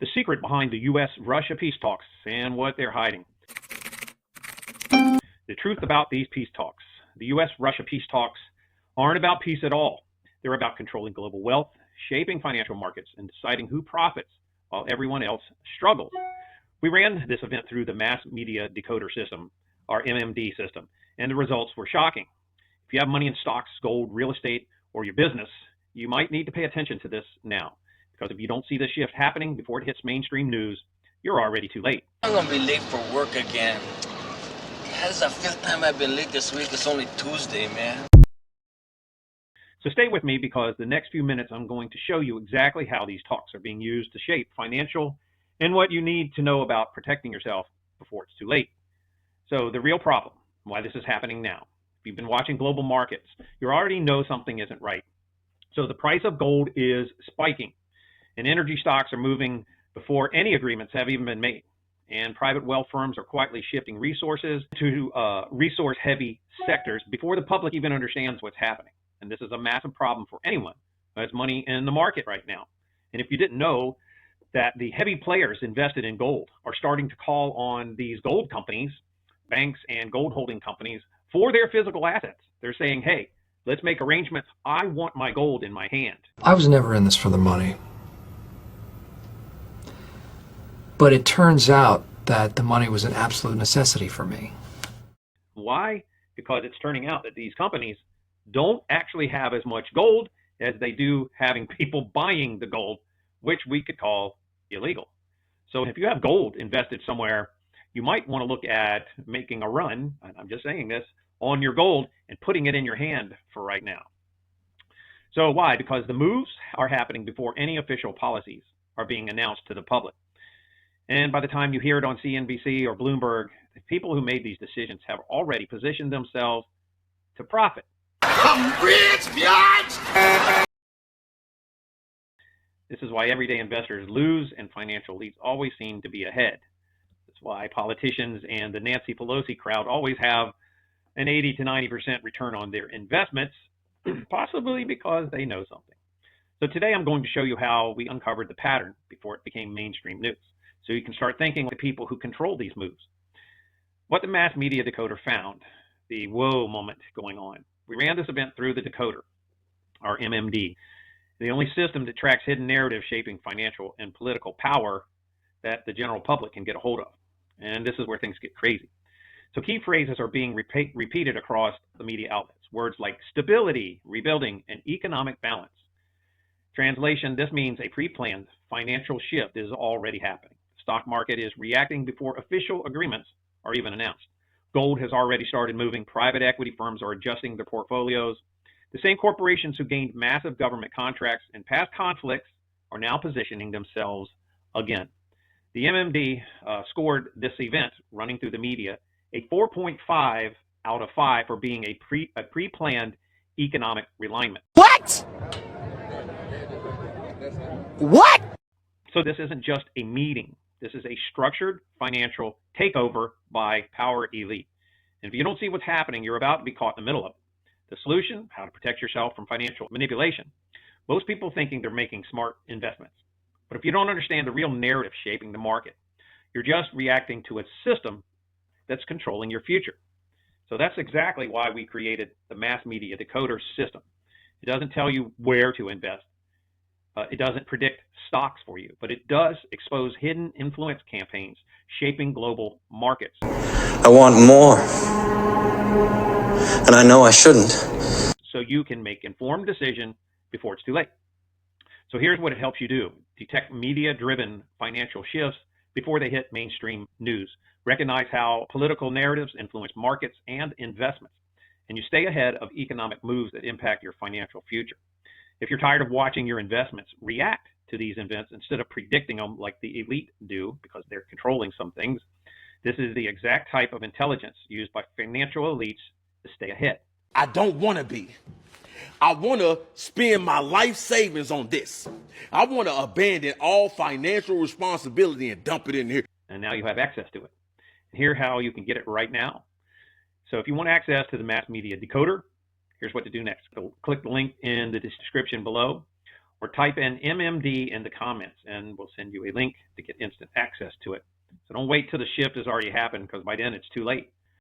the secret behind the U.S.-Russia peace talks and what they're hiding. The truth about these peace talks. The U.S.-Russia peace talks aren't about peace at all. They're about controlling global wealth, shaping financial markets, and deciding who profits while everyone else struggles. We ran this event through the mass media decoder system, our MMD system, and the results were shocking. If you have money in stocks, gold, real estate, or your business, you might need to pay attention to this now. Because if you don't see this shift happening before it hits mainstream news, you're already too late. I'm gonna be late for work again. This is the fifth time I've been late this week. It's only Tuesday, man. So stay with me because the next few minutes I'm going to show you exactly how these talks are being used to shape financial and what you need to know about protecting yourself before it's too late. So the real problem, why this is happening now. If you've been watching global markets, you already know something isn't right. So the price of gold is spiking and energy stocks are moving before any agreements have even been made. And private wealth firms are quietly shifting resources to resource-heavy sectors before the public even understands what's happening. And this is a massive problem for anyone who has money in the market right now. And if you didn't know that the heavy players invested in gold are starting to call on these gold companies, banks and gold holding companies for their physical assets. They're saying, hey, let's make arrangements. I want my gold in my hand. I was never in this for the money. But it turns out that the money was an absolute necessity for me. Why? Because it's turning out that these companies don't actually have as much gold as they do having people buying the gold, which we could call illegal. So if you have gold invested somewhere, you might want to look at making a run, and I'm just saying this, on your gold and putting it in your hand for right now. So why? Because the moves are happening before any official policies are being announced to the public. And by the time you hear it on CNBC or Bloomberg, the people who made these decisions have already positioned themselves to profit. I'm rich, bitch! This is why everyday investors lose and financial elites always seem to be ahead. That's why politicians and the Nancy Pelosi crowd always have an 80 to 90% return on their investments, possibly because they know something. So today I'm going to show you how we uncovered the pattern before it became mainstream news. So you can start thinking like the people who control these moves. What the mass media decoder found, the whoa moment going on. We ran this event through the decoder, our MMD, the only system that tracks hidden narratives shaping financial and political power that the general public can get a hold of. And this is where things get crazy. So key phrases are being repeated across the media outlets. Words like stability, rebuilding, and economic balance. Translation, this means a pre-planned financial shift is already happening. The stock market is reacting before official agreements are even announced. Gold has already started moving. Private equity firms are adjusting their portfolios. The same corporations who gained massive government contracts in past conflicts are now positioning themselves again. The MMD scored this event running through the media a 4.5 out of 5 for being a pre-planned economic realignment. What? What? So this isn't just a meeting. This is a structured financial takeover by power elite. And if you don't see what's happening, you're about to be caught in the middle of it. The solution, how to protect yourself from financial manipulation. Most people thinking they're making smart investments. But if you don't understand the real narrative shaping the market, you're just reacting to a system that's controlling your future. So that's exactly why we created the mass media decoder system. It doesn't tell you where to invest. It doesn't predict stocks for you, but it does expose hidden influence campaigns shaping global markets. I want more. And I know I shouldn't. So you can make informed decision before it's too late. So here's what it helps you do. Detect media-driven financial shifts before they hit mainstream news. Recognize how political narratives influence markets and investments. And you stay ahead of economic moves that impact your financial future. If you're tired of watching your investments react to these events instead of predicting them like the elite do because they're controlling some things, this is the exact type of intelligence used by financial elites to stay ahead. I don't want to be. I want to spend my life savings on this. I want to abandon all financial responsibility and dump it in here. And now you have access to it. Here's how you can get it right now. So if you want access to the mass media decoder, here's what to do next. So click the link in the description below, or type in MMD in the comments, and we'll send you a link to get instant access to it. So don't wait till the shift has already happened, because by then it's too late.